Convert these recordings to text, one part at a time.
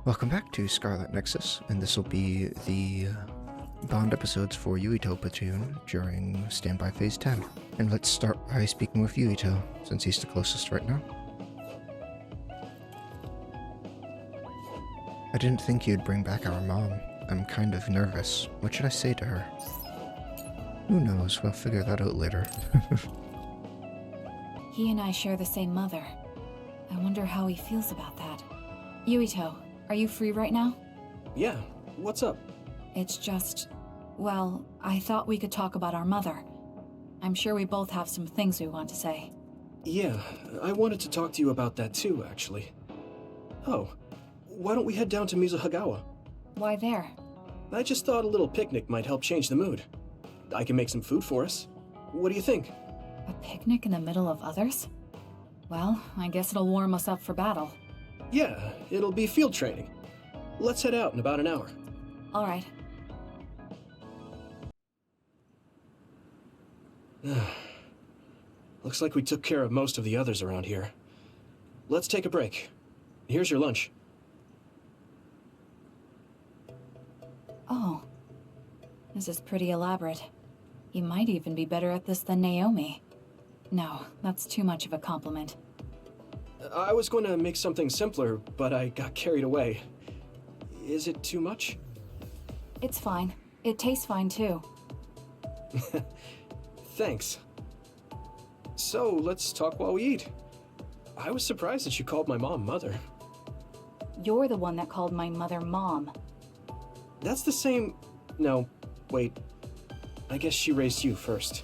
Welcome back to Scarlet Nexus, and this will be the Bond episodes for Yuito Platoon during Standby Phase 10. And let's start by speaking with Yuito, since he's the closest right now. I didn't think you'd bring back our mom. I'm kind of nervous. What should I say to her? Who knows, we'll figure that out later. He and I share the same mother. I wonder how he feels about that. Yuito, are you free right now? Yeah, what's up? It's just... well, I thought we could talk about our mother. I'm sure we both have some things we want to say. Yeah, I wanted to talk to you about that too, actually. Oh, why don't we head down to Mizuhagawa? Why there? I just thought a little picnic might help change the mood. I can make some food for us. What do you think? A picnic in the middle of others? Well, I guess it'll warm us up for battle. Yeah, it'll be field training. Let's head out in about an hour. All right. Looks like we took care of most of the others around here. Let's take a break. Here's your lunch. Oh. This is pretty elaborate. You might even be better at this than Naomi. No, that's too much of a compliment. I was going to make something simpler, but I got carried away. Is it too much? It's fine. It tastes fine too. Thanks. So, let's talk while we eat. I was surprised that you called my mom Mother. You're the one that called my mother Mom. That's the same... No, wait. I guess she raised you first.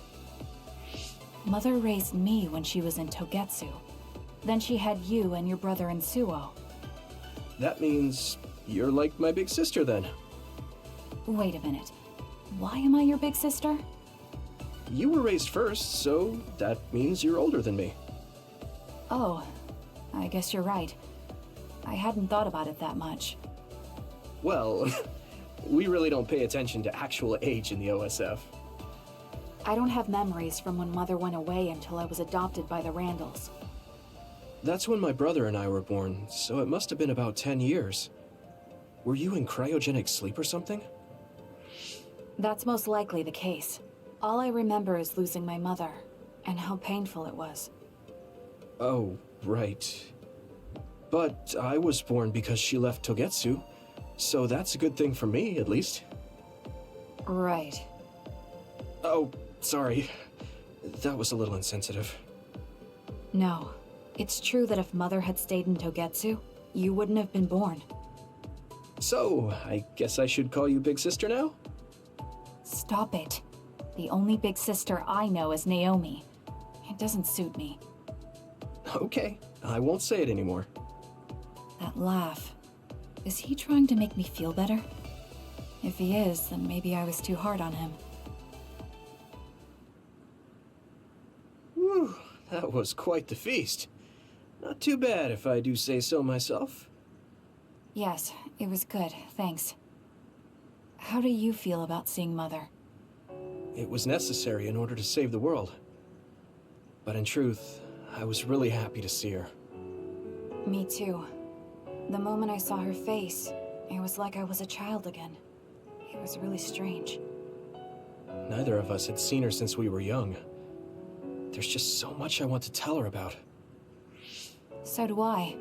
Mother raised me when she was in Togetsu. Then she had you and your brother in Suo. That means you're like my big sister then. Wait a minute. Why am I your big sister? You were raised first, so that means you're older than me. Oh, I guess you're right. I hadn't thought about it that much. Well, we really don't pay attention to actual age in the OSF. I don't have memories from when Mother went away until I was adopted by the Randalls. That's when my brother and I were born, so it must have been about 10 years. Were you in cryogenic sleep or something? That's most likely the case. All I remember is losing my mother, and how painful it was. Oh, right. But I was born because she left Togetsu, so that's a good thing for me, at least. Right. Oh, sorry. That was a little insensitive. No. It's true that if Mother had stayed in Togetsu, you wouldn't have been born. So, I guess I should call you Big Sister now? Stop it. The only big sister I know is Naomi. It doesn't suit me. Okay, I won't say it anymore. That laugh. Is he trying to make me feel better? If he is, then maybe I was too hard on him. Whew, that was quite the feast. Not too bad if I do say so myself. Yes, it was good, thanks. How do you feel about seeing Mother? It was necessary in order to save the world. But in truth, I was really happy to see her. Me too. The moment I saw her face, it was like I was a child again. It was really strange. Neither of us had seen her since we were young. There's just so much I want to tell her about. So do I.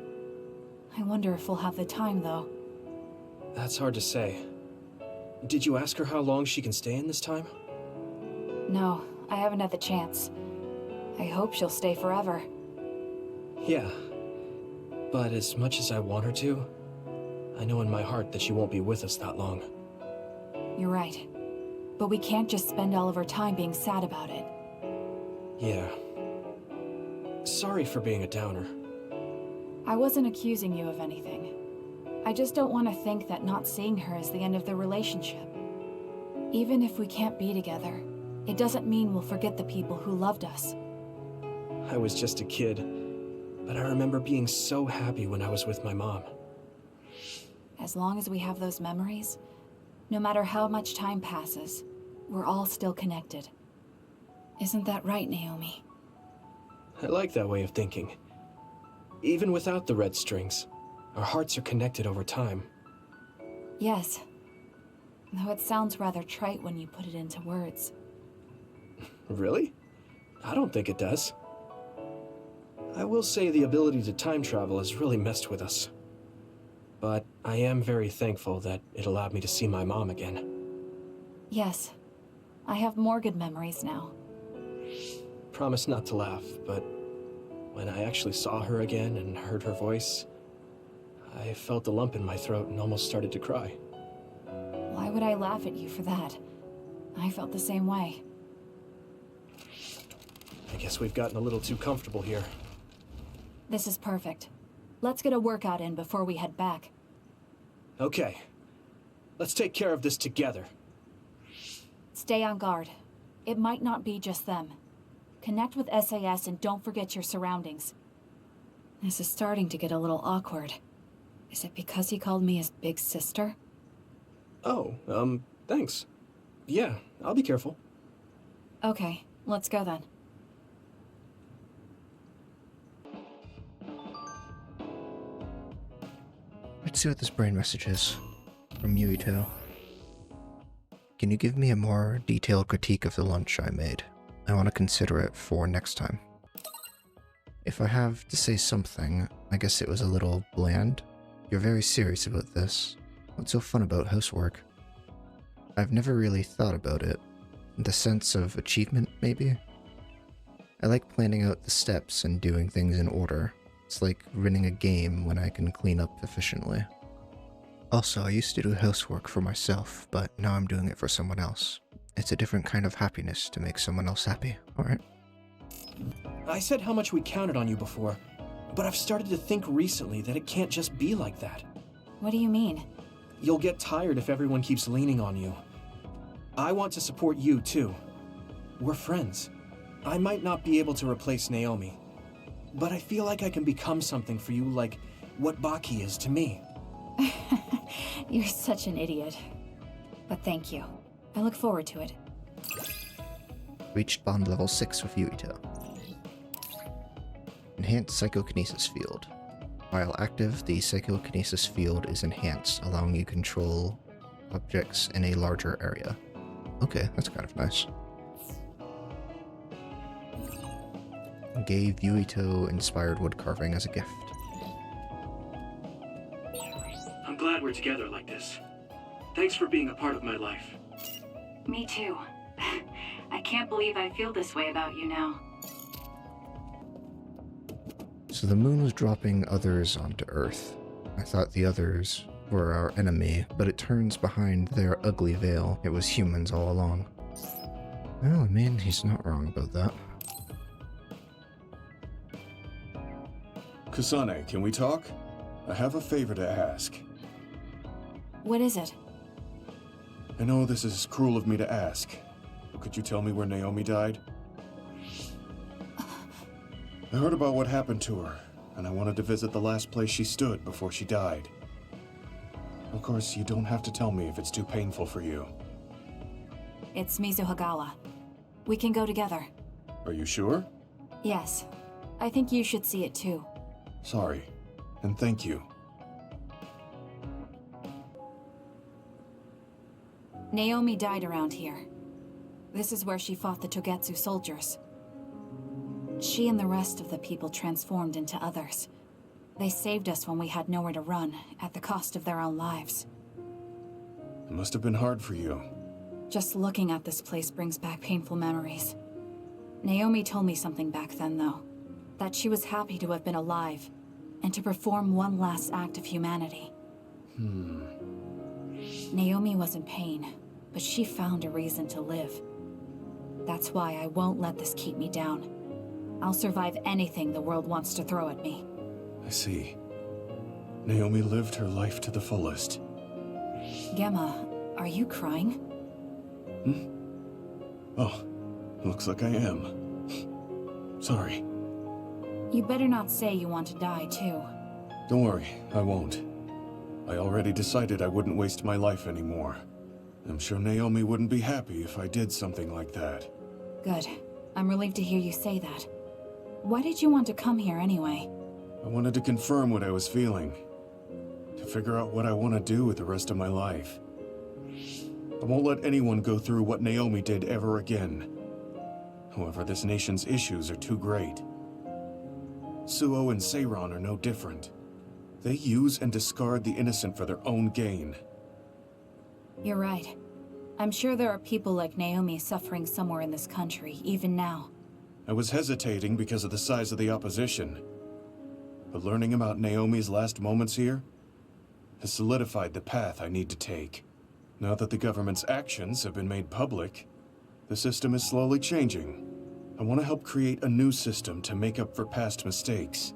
I wonder if we'll have the time, though. That's hard to say. Did you ask her how long she can stay in this time? No, I haven't had the chance. I hope she'll stay forever. Yeah. But as much as I want her to, I know in my heart that she won't be with us that long. You're right. But we can't just spend all of our time being sad about it. Yeah. Sorry for being a downer. I wasn't accusing you of anything. I just don't want to think that not seeing her is the end of the relationship. Even if we can't be together, it doesn't mean we'll forget the people who loved us. I was just a kid, but I remember being so happy when I was with my mom. As long as we have those memories, no matter how much time passes, we're all still connected. Isn't that right, Naomi? I like that way of thinking. Even without the red strings. Our hearts are connected over time. Yes. Though it sounds rather trite when you put it into words. Really? I don't think it does. I will say the ability to time travel has really messed with us. But I am very thankful that it allowed me to see my mom again. Yes. I have more good memories now. Promise not to laugh, but when I actually saw her again and heard her voice, I felt a lump in my throat and almost started to cry. Why would I laugh at you for that? I felt the same way. I guess we've gotten a little too comfortable here. This is perfect. Let's get a workout in before we head back. Okay. Let's take care of this together. Stay on guard. It might not be just them. Connect with SAS and don't forget your surroundings. This is starting to get a little awkward. Is it because he called me his big sister? Oh, thanks. Yeah, I'll be careful. Okay, let's go then. Let's see what this brain message is. From Yuito. Can you give me a more detailed critique of the lunch I made? I want to consider it for next time. If I have to say something, I guess it was a little bland. You're very serious about this. What's so fun about housework? I've never really thought about it. The sense of achievement, maybe? I like planning out the steps and doing things in order. It's like winning a game when I can clean up efficiently. Also, I used to do housework for myself, but now I'm doing it for someone else. It's a different kind of happiness to make someone else happy, alright? I said how much we counted on you before, but I've started to think recently that it can't just be like that. What do you mean? You'll get tired if everyone keeps leaning on you. I want to support you, too. We're friends. I might not be able to replace Naomi, but I feel like I can become something for you like what Baki is to me. You're such an idiot. But thank you. I look forward to it. Reached bond level 6 with Yuito. Enhanced Psychokinesis Field. While active, the Psychokinesis Field is enhanced, allowing you to control objects in a larger area. Okay, that's kind of nice. Gave Yuito inspired wood carving as a gift. I'm glad we're together like this. Thanks for being a part of my life. Me too. I can't believe I feel this way about you now. So the moon was dropping others onto Earth. I thought the others were our enemy, but it turns behind their ugly veil. It was humans all along. Well, I mean, he's not wrong about that. Kasane, can we talk? I have a favor to ask. What is it? I know this is cruel of me to ask, but could you tell me where Naomi died? I heard about what happened to her, and I wanted to visit the last place she stood before she died. Of course, you don't have to tell me if it's too painful for you. It's Mizuhagawa. We can go together. Are you sure? Yes. I think you should see it too. Sorry, and thank you. Naomi died around here. This is where she fought the Togetsu soldiers. She and the rest of the people transformed into others. They saved us when we had nowhere to run, at the cost of their own lives. It must have been hard for you. Just looking at this place brings back painful memories. Naomi told me something back then, though. That she was happy to have been alive, and to perform one last act of humanity. Naomi was in pain, but she found a reason to live. That's why I won't let this keep me down. I'll survive anything the world wants to throw at me. I see. Naomi lived her life to the fullest. Gemma, are you crying? Oh, looks like I am. Sorry. You better not say you want to die, too. Don't worry, I won't. I already decided I wouldn't waste my life anymore. I'm sure Naomi wouldn't be happy if I did something like that. Good. I'm relieved to hear you say that. Why did you want to come here anyway? I wanted to confirm what I was feeling. to figure out what I want to do with the rest of my life. I won't let anyone go through what Naomi did ever again. However, this nation's issues are too great. Suo and Seiron are no different. They use and discard the innocent for their own gain. You're right. I'm sure there are people like Naomi suffering somewhere in this country, even now. I was hesitating because of the size of the opposition. But learning about Naomi's last moments here has solidified the path I need to take. Now that the government's actions have been made public, the system is slowly changing. I want to help create a new system to make up for past mistakes.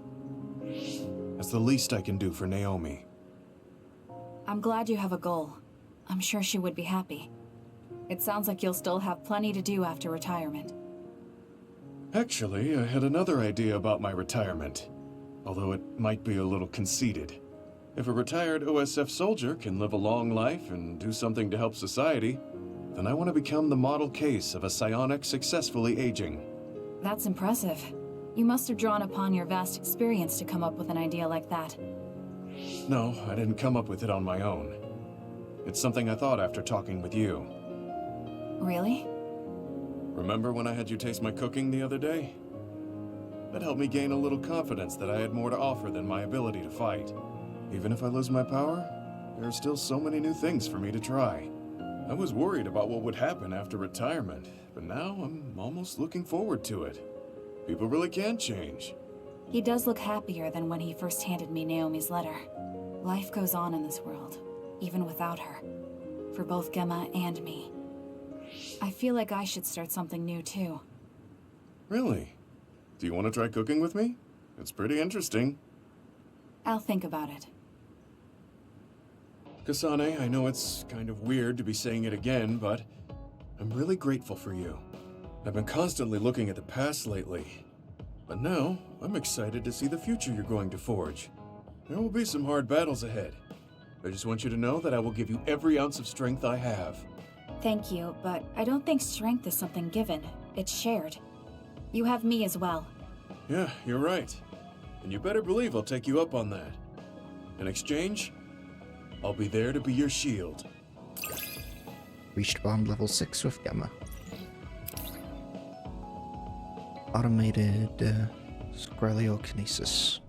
That's the least I can do for Naomi. I'm glad you have a goal. I'm sure she would be happy. It sounds like you'll still have plenty to do after retirement. Actually, I had another idea about my retirement, although it might be a little conceited. If a retired OSF soldier can live a long life and do something to help society, then I want to become the model case of a psionic successfully aging. That's impressive. You must have drawn upon your vast experience to come up with an idea like that. No, I didn't come up with it on my own. It's something I thought after talking with you. Really? Remember when I had you taste my cooking the other day? That helped me gain a little confidence that I had more to offer than my ability to fight. Even if I lose my power, there are still so many new things for me to try. I was worried about what would happen after retirement, but now I'm almost looking forward to it. People really can change. He does look happier than when he first handed me Naomi's letter. Life goes on in this world, even without her. For both Gemma and me. I feel like I should start something new too. Really? Do you want to try cooking with me? It's pretty interesting. I'll think about it. Kasane, I know it's kind of weird to be saying it again, but I'm really grateful for you. I've been constantly looking at the past lately, but now I'm excited to see the future you're going to forge. There will be some hard battles ahead. I just want you to know that I will give you every ounce of strength I have. Thank you, but I don't think strength is something given. It's shared. You have me as well. Yeah, you're right. And you better believe I'll take you up on that. In exchange, I'll be there to be your shield. Reached bond level 6 with Gemma. Automated Scraliokinesis.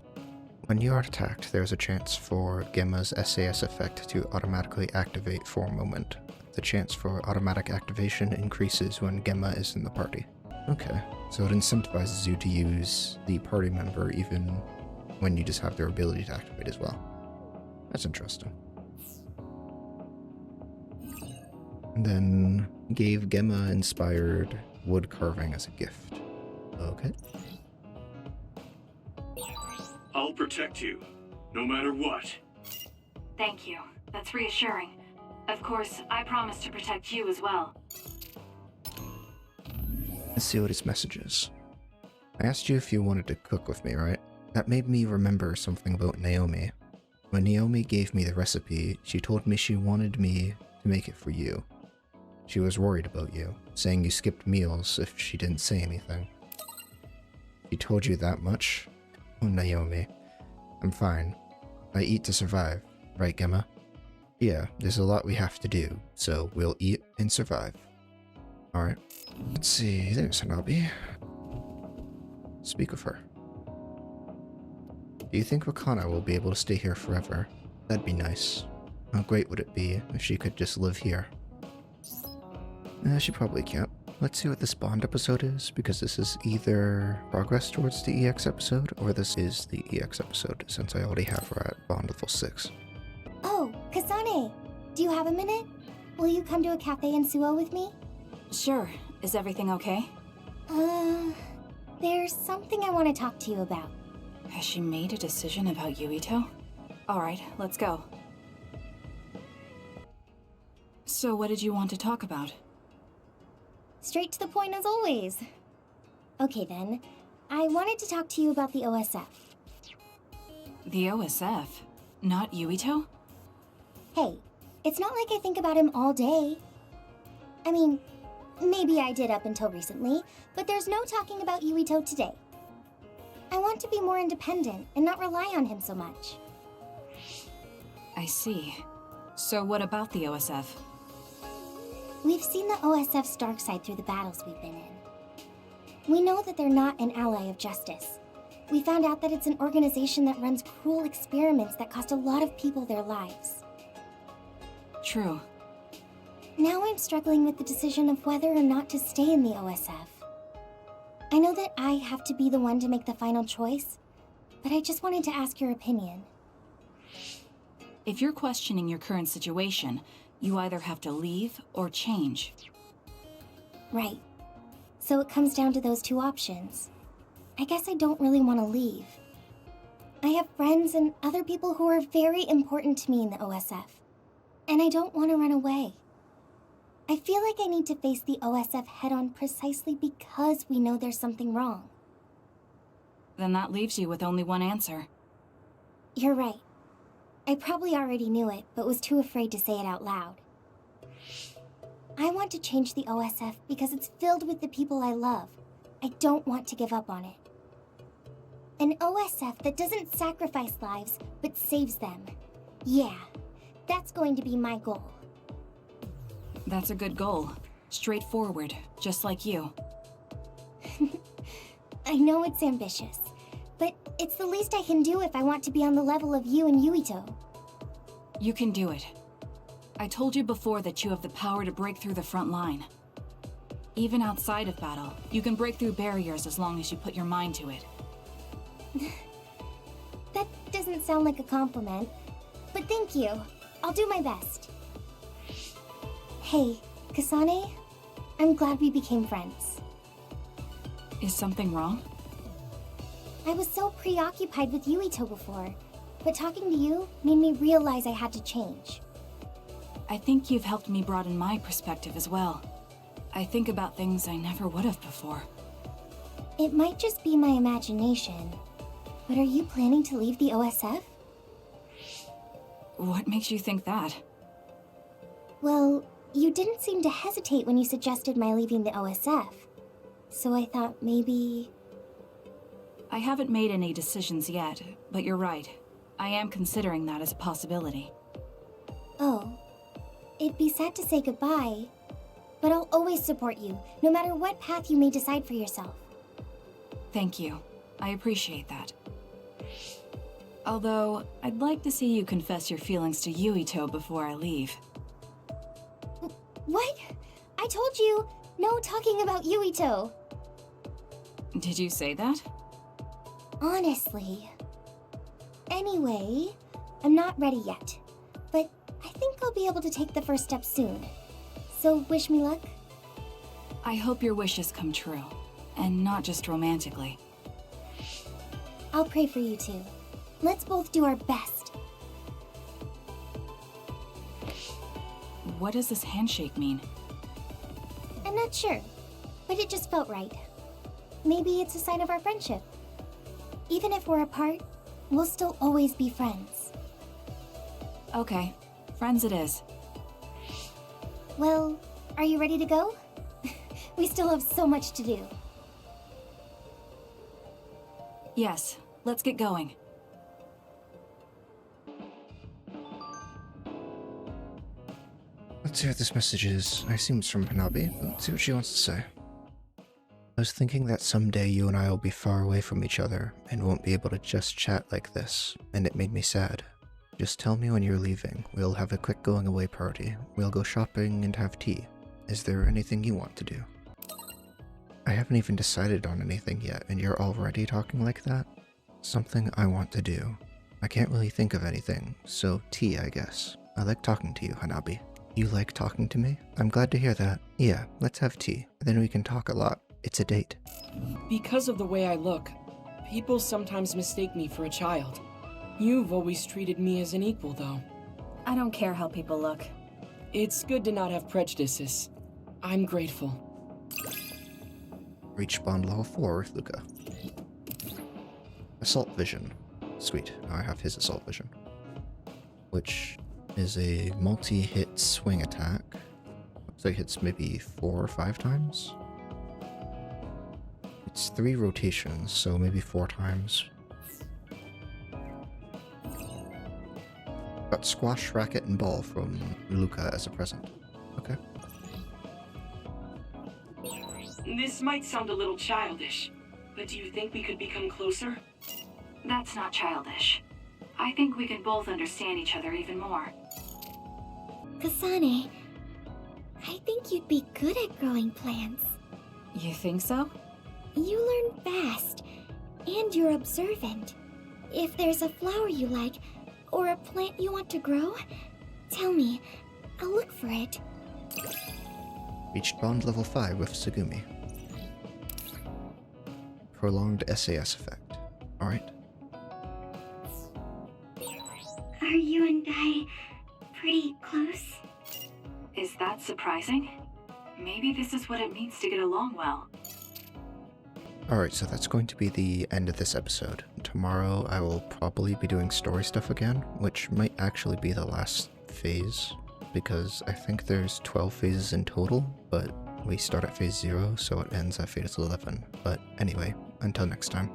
When you are attacked, there is a chance for Gemma's SAS effect to automatically activate for a moment. The chance for automatic activation increases when Gemma is in the party. Okay, so it incentivizes you to use the party member even when you just have their ability to activate as well. That's interesting. And then gave Gemma inspired wood carving as a gift. Okay. I'll protect you, no matter what. Thank you. That's reassuring. Of course, I promise to protect you as well. Let's see what his message is. I asked you if you wanted to cook with me, right? That made me remember something about Naomi. When Naomi gave me the recipe, she told me she wanted me to make it for you. She was worried about you, saying you skipped meals if she didn't say anything. She told you that much? Oh, Naomi. I'm fine. I eat to survive, right, Gemma? Yeah, there's a lot we have to do, so we'll eat and survive. Alright. Let's see, there's Hanabi. Speak with her. Do you think Wakana will be able to stay here forever? That'd be nice. How great would it be if she could just live here? She probably can't. Let's see what this Bond episode is, because this is either progress towards the EX episode, or this is the EX episode, since I already have her at Bond level 6. Oh, Kasane! Do you have a minute? Will you come to a cafe in Suo with me? Sure. Is everything okay? There's something I want to talk to you about. Has she made a decision about Yuito? Alright, let's go. So what did you want to talk about? Straight to the point as always. Okay then, I wanted to talk to you about the OSF. The OSF? Not Yuito? Hey, it's not like I think about him all day. I mean, maybe I did up until recently, but there's no talking about Yuito today. I want to be more independent and not rely on him so much. I see. So what about the OSF? We've seen the OSF's dark side through the battles we've been in. We know that they're not an ally of justice. We found out that it's an organization that runs cruel experiments that cost a lot of people their lives. True. Now I'm struggling with the decision of whether or not to stay in the OSF. I know that I have to be the one to make the final choice, but I just wanted to ask your opinion. If you're questioning your current situation, you either have to leave or change. Right. So it comes down to those two options. I guess I don't really want to leave. I have friends and other people who are very important to me in the OSF, and I don't want to run away. I feel like I need to face the OSF head-on precisely because we know there's something wrong. Then that leaves you with only one answer. You're right. I probably already knew it, but was too afraid to say it out loud. I want to change the OSF because it's filled with the people I love. I don't want to give up on it. An OSF that doesn't sacrifice lives, but saves them. Yeah, that's going to be my goal. That's a good goal. Straightforward, just like you. I know it's ambitious, but it's the least I can do if I want to be on the level of you and Yuito. You can do it. I told you before that you have the power to break through the front line. Even outside of battle, you can break through barriers as long as you put your mind to it. That doesn't sound like a compliment, but thank you. I'll do my best. Hey, Kasane, I'm glad we became friends. Is something wrong? I was so preoccupied with Yuito before, but talking to you made me realize I had to change. I think you've helped me broaden my perspective as well. I think about things I never would have before. It might just be my imagination, but are you planning to leave the OSF? What makes you think that? Well, you didn't seem to hesitate when you suggested my leaving the OSF, so I thought maybe... I haven't made any decisions yet, but you're right. I am considering that as a possibility. Oh, it'd be sad to say goodbye, but I'll always support you, no matter what path you may decide for yourself. Thank you. I appreciate that. Although, I'd like to see you confess your feelings to Yuito before I leave. What? I told you, no talking about Yuito. Did you say that? Honestly. Anyway, I'm not ready yet, but I think I'll be able to take the first step soon. So wish me luck. I hope your wishes come true, and not just romantically. I'll pray for you too. Let's both do our best. What does this handshake mean? I'm not sure, but it just felt right. Maybe it's a sign of our friendship. Even if we're apart, we'll still always be friends. Okay, friends it is. Well, are you ready to go? We still have so much to do. Yes, let's get going. Let's see what this message is. I assume it's from Hanabi. Let's see what she wants to say. I was thinking that someday you and I will be far away from each other and won't be able to just chat like this, and it made me sad. Just tell me when you're leaving. We'll have a quick going away party. We'll go shopping and have tea. Is there anything you want to do? I haven't even decided on anything yet, and you're already talking like that? Something I want to do. I can't really think of anything, so tea, I guess. I like talking to you, Hanabi. You like talking to me? I'm glad to hear that. Yeah, let's have tea. Then we can talk a lot. It's a date. Because of the way I look, people sometimes mistake me for a child. You've always treated me as an equal, though. I don't care how people look. It's good to not have prejudices. I'm grateful. Reach bond level 4 with Luca. Assault Vision. Sweet, now I have his Assault Vision. Which is a multi-hit swing attack. Looks like it hits maybe 4 or 5 times. It's 3 rotations, so maybe 4 times. Got squash, racket, and ball from Luca as a present. Okay. This might sound a little childish, but do you think we could become closer? That's not childish. I think we can both understand each other even more. Kasane, I think you'd be good at growing plants. You think so? You learn fast, and you're observant. If there's a flower you like, or a plant you want to grow, tell me. I'll look for it. Reached bond level 5 with Tsugumi. Prolonged SAS effect. Alright. Are you and I pretty close? Is that surprising? Maybe this is what it means to get along well. Alright, so that's going to be the end of this episode. Tomorrow I will probably be doing story stuff again, which might actually be the last phase, because I think there's 12 phases in total, but we start at phase 0, so it ends at phase 11. But anyway, until next time.